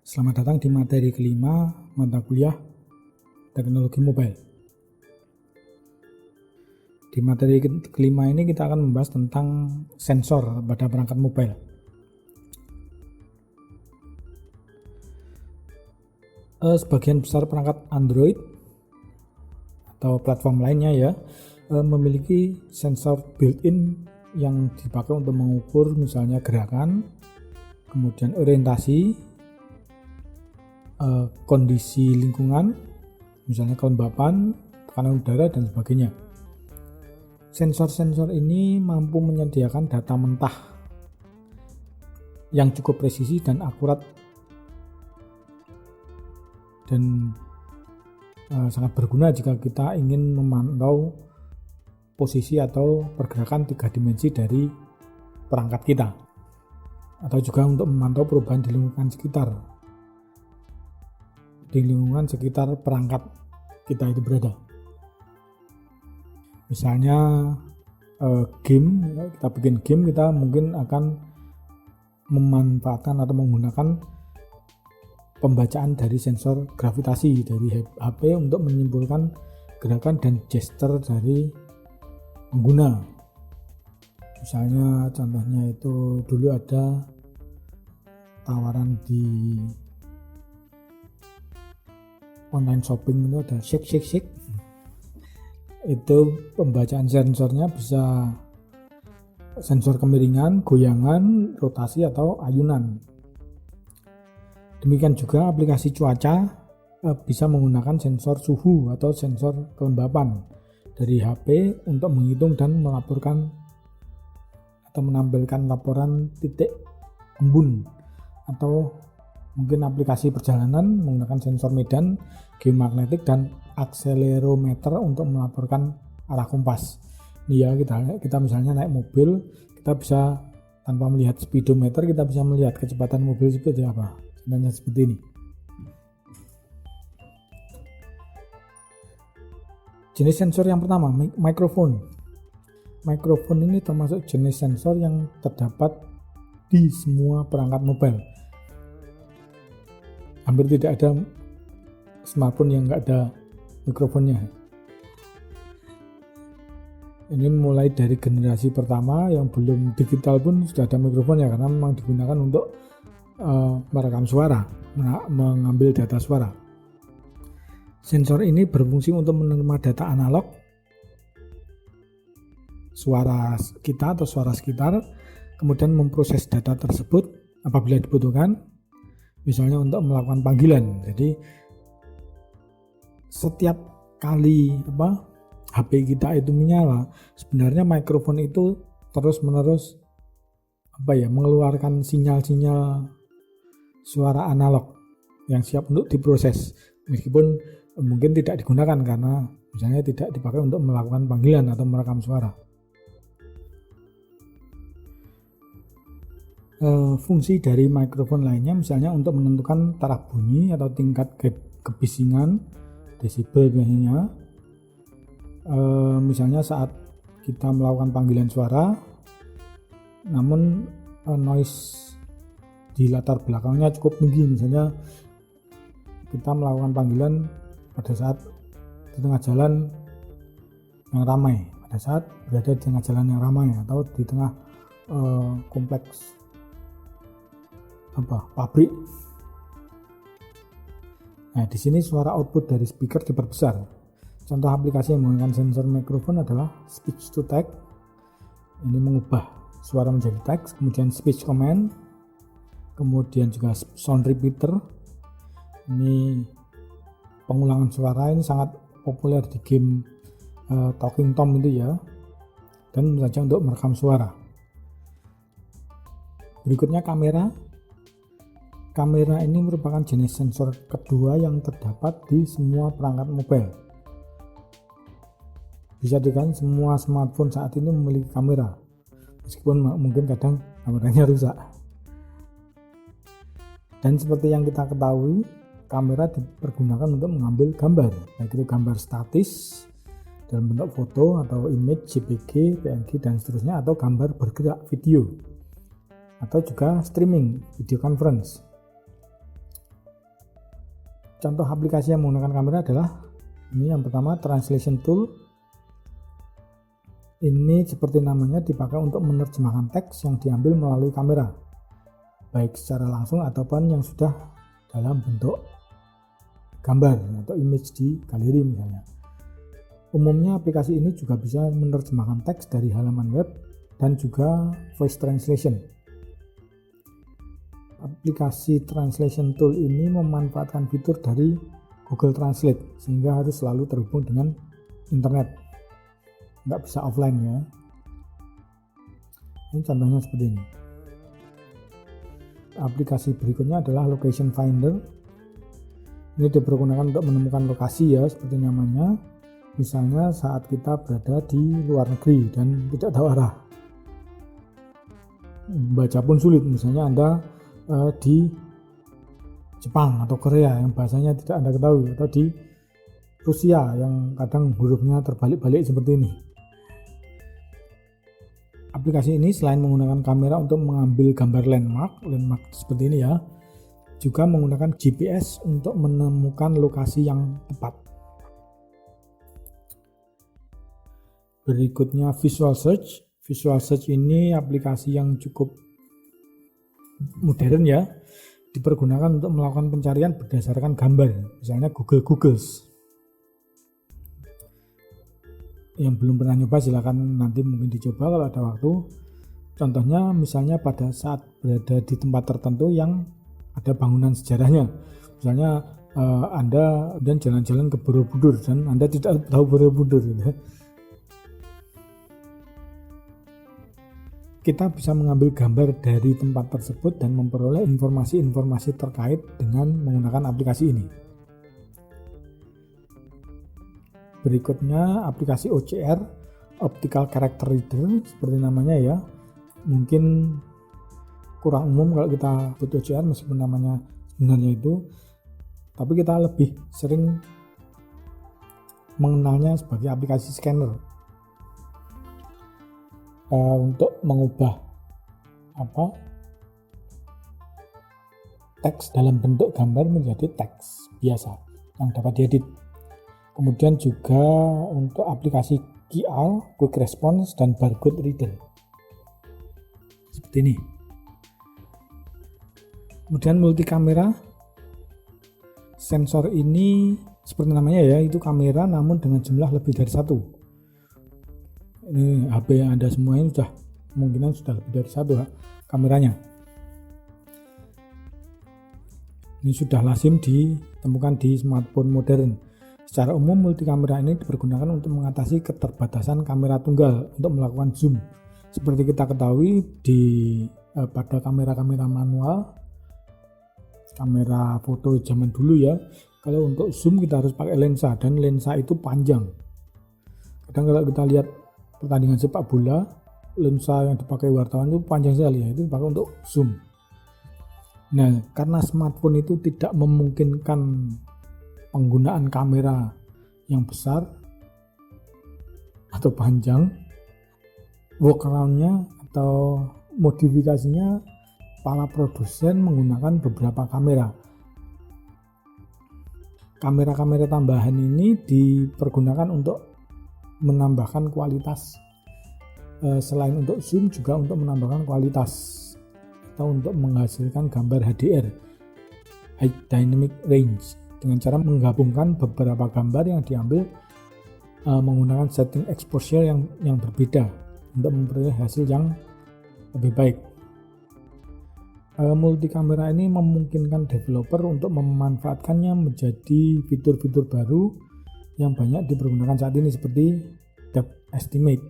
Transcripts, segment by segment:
Selamat datang di materi kelima mata kuliah teknologi mobile. Di materi kelima ini kita akan membahas tentang sensor pada perangkat mobile. Sebagian besar perangkat Android atau platform lainnya memiliki sensor built-in yang dipakai untuk mengukur misalnya gerakan, kemudian orientasi, kondisi lingkungan, misalnya kelembapan, tekanan udara, dan sebagainya. Sensor-sensor ini mampu menyediakan data mentah yang cukup presisi dan akurat dan sangat berguna jika kita ingin memantau posisi atau pergerakan 3 dimensi dari perangkat kita, atau juga untuk memantau perubahan di lingkungan sekitar perangkat kita itu berada. Misalnya kita bikin game, kita mungkin akan memanfaatkan atau menggunakan pembacaan dari sensor gravitasi dari HP untuk menyimpulkan gerakan dan gesture dari pengguna. Misalnya contohnya itu dulu ada tawaran di online shopping itu ada shake. Itu pembacaan sensornya bisa sensor kemiringan, goyangan, rotasi, atau ayunan. Demikian juga aplikasi cuaca bisa menggunakan sensor suhu atau sensor kelembapan dari HP untuk menghitung dan melaporkan atau menampilkan laporan titik embun, atau mungkin aplikasi perjalanan menggunakan sensor medan, geomagnetik, dan akselerometer untuk melaporkan arah kompas. Ini ya, kita misalnya naik mobil, kita bisa tanpa melihat speedometer, kita bisa melihat kecepatan mobil seperti apa. Contohnya seperti ini. Jenis sensor yang pertama, mikrofon. Mikrofon ini termasuk jenis sensor yang terdapat di semua perangkat mobile. Hampir tidak ada smartphone yang nggak ada mikrofonnya. Ini mulai dari generasi pertama yang belum digital pun sudah ada mikrofonnya, karena memang digunakan untuk merekam suara, mengambil data suara. Sensor ini berfungsi untuk menerima data analog, suara kita atau suara sekitar, kemudian memproses data tersebut apabila dibutuhkan, misalnya untuk melakukan panggilan. Jadi setiap kali HP kita itu menyala, sebenarnya mikrofon itu terus-menerus mengeluarkan sinyal-sinyal suara analog yang siap untuk diproses, meskipun mungkin tidak digunakan karena misalnya tidak dipakai untuk melakukan panggilan atau merekam suara. Fungsi dari mikrofon lainnya misalnya untuk menentukan taraf bunyi atau tingkat kebisingan, desibel biasanya. Misalnya saat kita melakukan panggilan suara, namun noise di latar belakangnya cukup tinggi, misalnya kita melakukan panggilan pada saat di tengah jalan yang ramai, pada saat berada di tengah jalan yang ramai, atau di tengah kompleks pabrik. Nah, di sini suara output dari speaker diperbesar. Contoh aplikasi yang menggunakan sensor mikrofon adalah speech to text. Ini mengubah suara menjadi teks, kemudian speech command, kemudian juga sound repeater. Ini pengulangan suara, ini sangat populer di game Talking Tom itu ya, dan saja untuk merekam suara. Berikutnya kamera. Kamera ini merupakan jenis sensor kedua yang terdapat di semua perangkat mobile. Bisa dikatakan semua smartphone saat ini memiliki kamera, meskipun mungkin kadang kameranya rusak. Dan seperti yang kita ketahui, kamera dipergunakan untuk mengambil gambar, baik itu gambar statis dalam bentuk foto atau image, JPG, PNG, dan seterusnya, atau gambar bergerak video, atau juga streaming video conference. Contoh aplikasi yang menggunakan kamera adalah ini, yang pertama translation tool. Ini seperti namanya dipakai untuk menerjemahkan teks yang diambil melalui kamera, baik secara langsung ataupun yang sudah dalam bentuk gambar atau image di galeri misalnya. Umumnya aplikasi ini juga bisa menerjemahkan teks dari halaman web dan juga voice translation. Aplikasi translation tool ini memanfaatkan fitur dari Google Translate sehingga harus selalu terhubung dengan internet, nggak bisa offline ya. Ini contohnya seperti ini. Aplikasi berikutnya adalah Location Finder. Ini dipergunakan untuk menemukan lokasi ya, seperti namanya. Misalnya saat kita berada di luar negeri dan tidak tahu arah, baca pun sulit, misalnya Anda di Jepang atau Korea yang bahasanya tidak Anda ketahui, atau di Rusia yang kadang hurufnya terbalik-balik seperti ini. Aplikasi ini selain menggunakan kamera untuk mengambil gambar landmark seperti ini ya, juga menggunakan GPS untuk menemukan lokasi yang tepat. Berikutnya Visual Search. Visual Search ini aplikasi yang cukup modern ya, dipergunakan untuk melakukan pencarian berdasarkan gambar, misalnya Googles. Yang belum pernah nyoba silakan nanti mungkin dicoba kalau ada waktu. Contohnya misalnya pada saat berada di tempat tertentu yang ada bangunan sejarahnya, misalnya Anda dan jalan-jalan ke Borobudur dan Anda tidak tahu Borobudur gitu. Kita bisa mengambil gambar dari tempat tersebut dan memperoleh informasi-informasi terkait dengan menggunakan aplikasi ini. Berikutnya aplikasi OCR, Optical Character Reader, seperti namanya ya. Mungkin kurang umum kalau kita sebut OCR meskipun namanya sebenarnya itu, tapi kita lebih sering mengenalnya sebagai aplikasi scanner. Untuk mengubah teks dalam bentuk gambar menjadi teks biasa yang dapat diedit. Kemudian juga untuk aplikasi QR, Quick Response, dan Barcode Reader seperti ini. Kemudian multi kamera. Sensor ini seperti namanya ya, itu kamera namun dengan jumlah lebih dari satu. Ini HP yang Anda semua ini kemungkinan sudah lebih dari satu kameranya. Ini sudah lazim ditemukan di smartphone modern. Secara umum multi kamera ini dipergunakan untuk mengatasi keterbatasan kamera tunggal untuk melakukan zoom. Seperti kita ketahui pada kamera-kamera manual, kamera foto zaman dulu ya, kalau untuk zoom kita harus pakai lensa dan lensa itu panjang. Kadang kalau kita lihat pertandingan sepak bola, lensa yang dipakai wartawan itu panjang sekali ya, itu dipakai untuk zoom. Nah, karena smartphone itu tidak memungkinkan penggunaan kamera yang besar atau panjang, workaround-nya atau modifikasinya para produsen menggunakan beberapa kamera. Kamera-kamera tambahan ini dipergunakan untuk menambahkan kualitas, selain untuk zoom juga untuk menambahkan kualitas atau untuk menghasilkan gambar HDR, High Dynamic Range, dengan cara menggabungkan beberapa gambar yang diambil menggunakan setting exposure yang berbeda untuk memperoleh hasil yang lebih baik. Multi kamera ini memungkinkan developer untuk memanfaatkannya menjadi fitur-fitur baru yang banyak dipergunakan saat ini seperti depth estimate,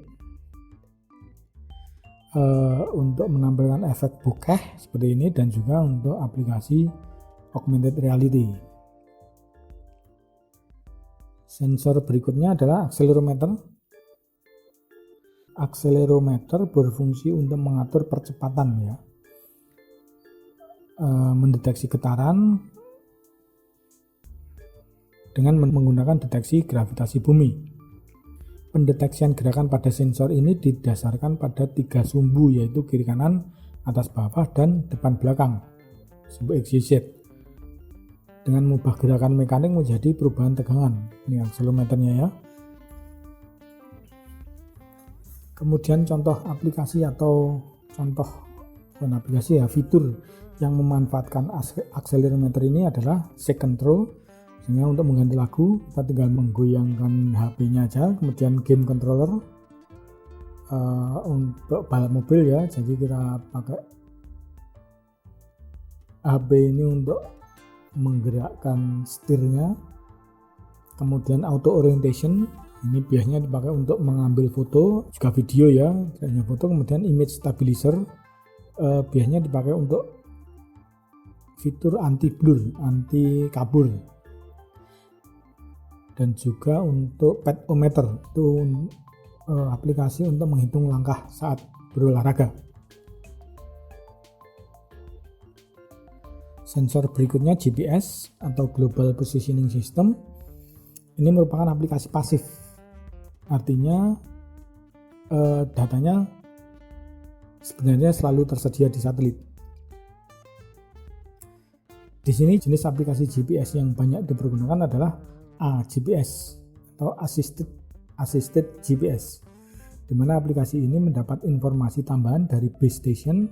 untuk menampilkan efek bokeh seperti ini, dan juga untuk aplikasi augmented reality. Sensor berikutnya adalah accelerometer. Accelerometer berfungsi untuk mengatur percepatan ya, mendeteksi getaran dengan menggunakan deteksi gravitasi bumi. Pendeteksian gerakan pada sensor ini didasarkan pada 3 sumbu, yaitu kiri kanan, atas bawah, dan depan belakang, sumbu XYZ. dengan mengubah gerakan mekanik menjadi perubahan tegangan. Ini akselerometernya ya. Kemudian contoh aplikasi atau contoh bukan aplikasi ya, fitur yang memanfaatkan akselerometer ini adalah second throw. Misalnya untuk mengganti lagu kita tinggal menggoyangkan HP-nya aja. Kemudian game controller untuk balap mobil ya, jadi kita pakai HP ini untuk menggerakkan setirnya. Kemudian auto orientation, ini biasanya dipakai untuk mengambil foto, juga video ya, hanya foto. Kemudian image stabilizer, biasanya dipakai untuk fitur anti blur, anti kabur, dan juga untuk pedometer, itu aplikasi untuk menghitung langkah saat berolahraga. Sensor berikutnya GPS atau Global Positioning System. Ini merupakan aplikasi pasif. Artinya datanya sebenarnya selalu tersedia di satelit. Di sini jenis aplikasi GPS yang banyak dipergunakan adalah AGPS atau Assisted GPS, di mana aplikasi ini mendapat informasi tambahan dari base station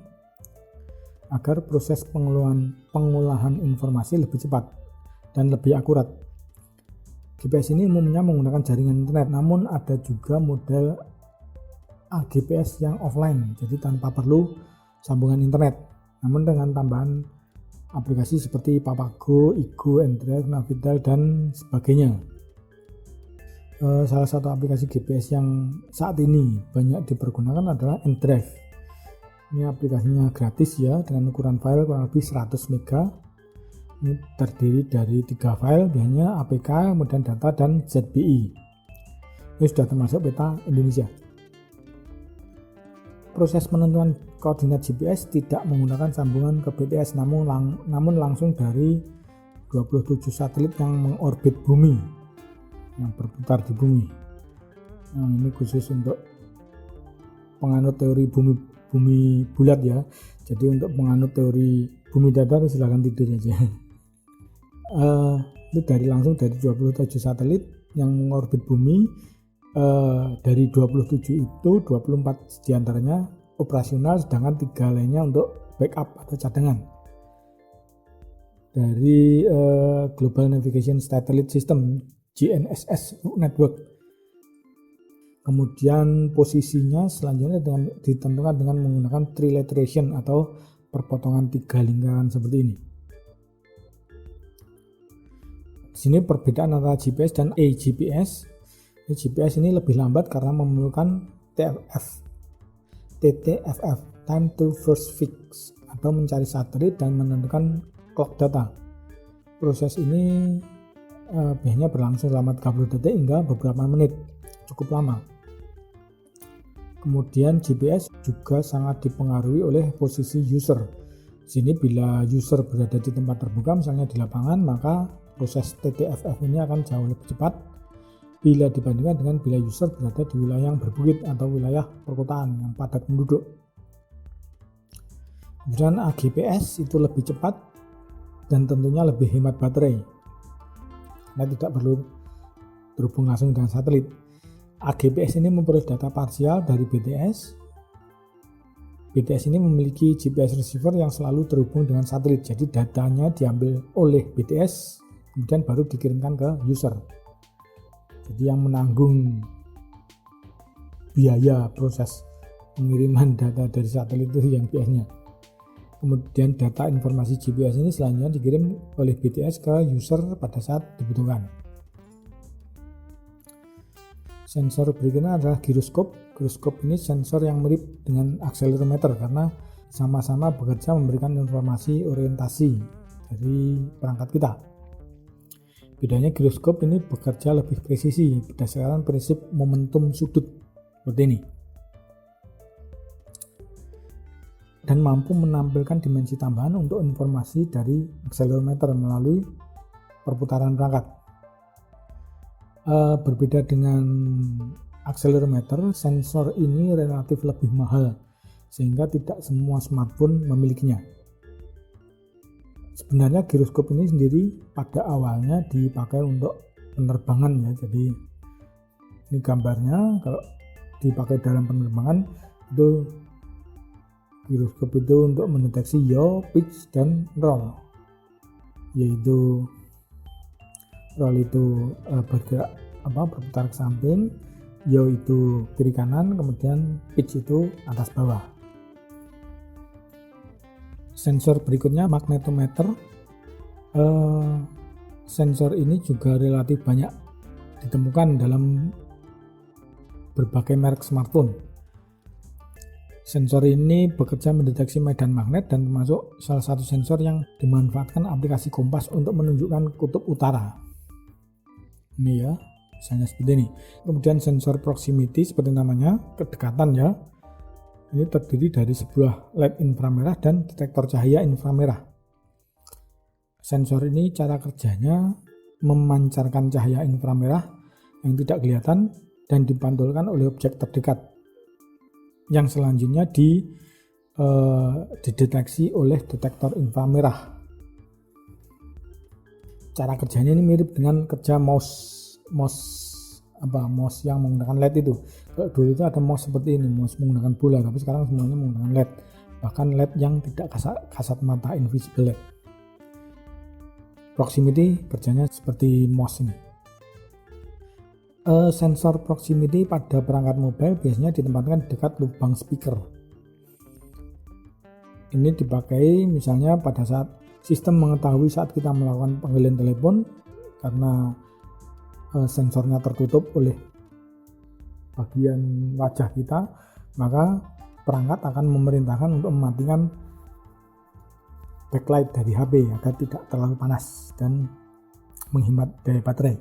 agar proses pengolahan informasi lebih cepat dan lebih akurat. GPS ini umumnya menggunakan jaringan internet, namun ada juga model AGPS yang offline, jadi tanpa perlu sambungan internet, namun dengan tambahan aplikasi seperti Papago, Igo, Endrive, Navital, dan sebagainya. Salah satu aplikasi GPS yang saat ini banyak dipergunakan adalah Endrive. Ini aplikasinya gratis ya, dengan ukuran file kurang lebih 100 MB. Ini terdiri dari 3 file, biasanya APK, kemudian data, dan ZBI. Ini sudah termasuk peta Indonesia. Proses penentuan koordinat GPS tidak menggunakan sambungan ke BTS, namun langsung dari 27 satelit yang mengorbit bumi, yang berputar di bumi. Nah, ini khusus untuk penganut teori bumi bulat ya. Jadi untuk penganut teori bumi datar silahkan tidur aja. Itu langsung dari 27 satelit yang mengorbit bumi. Dari 27 itu 24 diantaranya operasional, sedangkan 3 lainnya untuk backup atau cadangan. Dari Global Navigation Satellite System GNSS Network. Kemudian posisinya selanjutnya ditentukan dengan menggunakan trilateration atau perpotongan 3 lingkaran seperti ini. Di sini perbedaan antara GPS dan AGPS. GPS ini lebih lambat karena memerlukan TTFF, time to first fix, atau mencari satelit dan menentukan clock data. Proses ini biasanya berlangsung selama 30 detik hingga beberapa menit, cukup lama. Kemudian GPS juga sangat dipengaruhi oleh posisi user. Di sini bila user berada di tempat terbuka, misalnya di lapangan, maka proses TTFF ini akan jauh lebih cepat bila dibandingkan dengan bila user berada di wilayah yang berbukit atau wilayah perkotaan yang padat penduduk. Kemudian AGPS itu lebih cepat dan tentunya lebih hemat baterai, karena tidak perlu terhubung langsung dengan satelit. AGPS ini memperoleh data parsial dari BTS. BTS ini memiliki GPS receiver yang selalu terhubung dengan satelit, jadi datanya diambil oleh BTS kemudian baru dikirimkan ke user. Jadi yang menanggung biaya proses pengiriman data dari satelit itu yang BTS-nya. Kemudian data informasi GPS ini selanjutnya dikirim oleh BTS ke user pada saat dibutuhkan. Sensor berikutnya adalah giroskop. Giroskop ini sensor yang mirip dengan akselerometer karena sama-sama bekerja memberikan informasi orientasi dari perangkat kita. Bedanya giroskop ini bekerja lebih presisi berdasarkan prinsip momentum sudut seperti ini, dan mampu menampilkan dimensi tambahan untuk informasi dari akselerometer melalui perputaran perangkat. Berbeda dengan akselerometer, sensor ini relatif lebih mahal sehingga tidak semua smartphone memilikinya. Sebenarnya giroskop ini sendiri pada awalnya dipakai untuk penerbangan ya. Jadi ini gambarnya, kalau dipakai dalam penerbangan itu giroskop itu untuk mendeteksi yaw, pitch, dan roll. Yaitu roll itu bergerak berputar ke samping, yaw itu kiri kanan, kemudian pitch itu atas bawah. Sensor berikutnya magnetometer. Sensor ini juga relatif banyak ditemukan dalam berbagai merek smartphone. Sensor ini bekerja mendeteksi medan magnet dan termasuk salah satu sensor yang dimanfaatkan aplikasi kompas untuk menunjukkan kutub utara. Ini ya, misalnya seperti ini. Kemudian sensor proximity seperti namanya, kedekatan ya. Ini terdiri dari sebuah LED inframerah dan detektor cahaya inframerah. Sensor ini cara kerjanya memancarkan cahaya inframerah yang tidak kelihatan dan dipantulkan oleh objek terdekat, yang selanjutnya dideteksi oleh detektor inframerah. Cara kerjanya ini mirip dengan kerja mouse yang menggunakan LED itu. Dulu itu ada mouse seperti ini, mouse menggunakan bola, tapi sekarang semuanya menggunakan LED. Bahkan LED yang tidak kasat mata, invisible LED. Proximity kerjanya seperti mouse ini. Sensor proximity pada perangkat mobile biasanya ditempatkan dekat lubang speaker. Ini dipakai misalnya pada saat sistem mengetahui saat kita melakukan panggilan telepon, karena sensornya tertutup oleh bagian wajah kita, maka perangkat akan memerintahkan untuk mematikan backlight dari HP agar tidak terlalu panas dan menghemat daya baterai.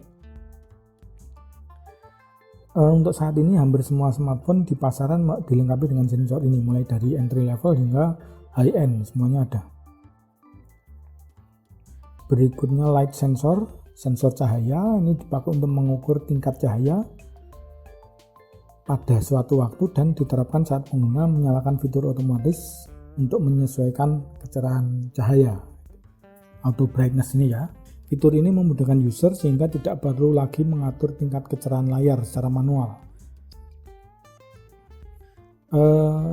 Untuk saat ini hampir semua smartphone di pasaran dilengkapi dengan sensor ini, mulai dari entry level hingga high end, semuanya ada. Berikutnya light sensor, sensor cahaya. Ini dipakai untuk mengukur tingkat cahaya pada suatu waktu dan diterapkan saat pengguna menyalakan fitur otomatis untuk menyesuaikan kecerahan cahaya, auto brightness ini ya. Fitur ini memudahkan user sehingga tidak perlu lagi mengatur tingkat kecerahan layar secara manual.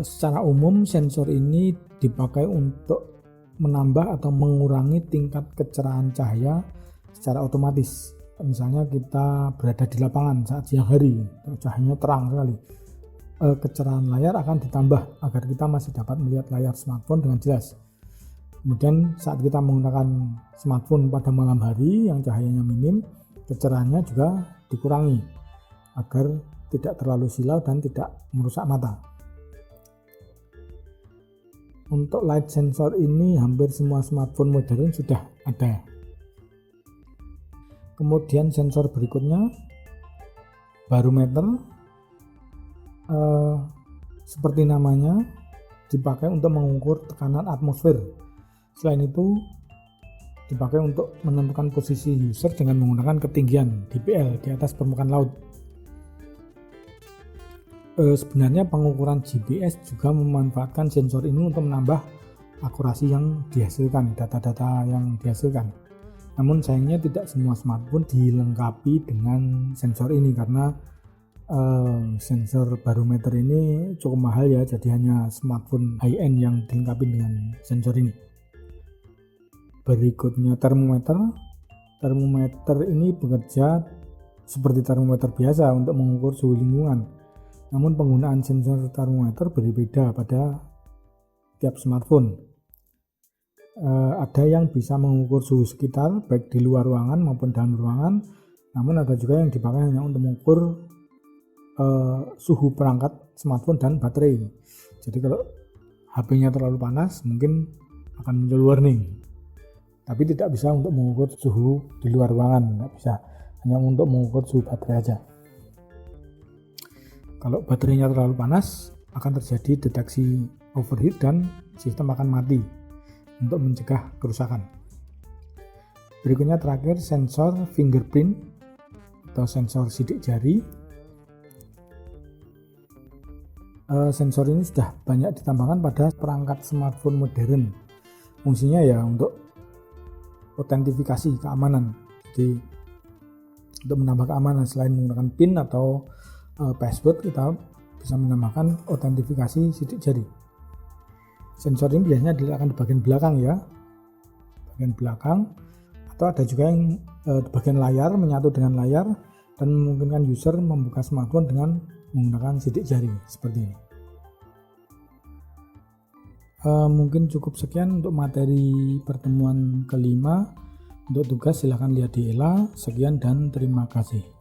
Secara umum sensor ini dipakai untuk menambah atau mengurangi tingkat kecerahan cahaya secara otomatis. Misalnya kita berada di lapangan saat siang hari, cahayanya terang sekali, kecerahan layar akan ditambah agar kita masih dapat melihat layar smartphone dengan jelas. Kemudian saat kita menggunakan smartphone pada malam hari yang cahayanya minim, kecerahannya juga dikurangi agar tidak terlalu silau dan tidak merusak mata. Untuk light sensor ini hampir semua smartphone modern sudah ada. Kemudian sensor berikutnya barometer. Seperti namanya, dipakai untuk mengukur tekanan atmosfer. Selain itu dipakai untuk menentukan posisi user dengan menggunakan ketinggian DPL di atas permukaan laut. Sebenarnya pengukuran GPS juga memanfaatkan sensor ini untuk menambah akurasi yang dihasilkan, data-data yang dihasilkan. Namun sayangnya tidak semua smartphone dilengkapi dengan sensor ini karena sensor barometer ini cukup mahal ya, jadi hanya smartphone high end yang dilengkapi dengan sensor ini. Berikutnya termometer. Termometer ini bekerja seperti termometer biasa untuk mengukur suhu lingkungan. Namun penggunaan sensor termometer berbeda pada tiap smartphone. Ada yang bisa mengukur suhu sekitar baik di luar ruangan maupun dalam ruangan. Namun ada juga yang dipakai hanya untuk mengukur suhu perangkat smartphone dan baterai. Jadi kalau HP-nya terlalu panas mungkin akan muncul warning. Tapi tidak bisa untuk mengukur suhu di luar ruangan, tidak bisa, hanya untuk mengukur suhu baterai aja. Kalau baterainya terlalu panas akan terjadi deteksi overheat dan sistem akan mati untuk mencegah kerusakan. Berikutnya terakhir sensor fingerprint atau sensor sidik jari. Sensor ini sudah banyak ditambahkan pada perangkat smartphone modern. Fungsinya ya untuk autentifikasi keamanan. Jadi untuk menambah keamanan selain menggunakan PIN atau password, kita bisa menambahkan autentifikasi sidik jari. Sensor ini biasanya diletakkan di bagian belakang ya, bagian belakang, atau ada juga yang di bagian layar, menyatu dengan layar dan memungkinkan user membuka smartphone dengan menggunakan sidik jari seperti ini. Mungkin cukup sekian untuk materi pertemuan kelima. Untuk tugas silahkan lihat di ELA. Sekian dan terima kasih.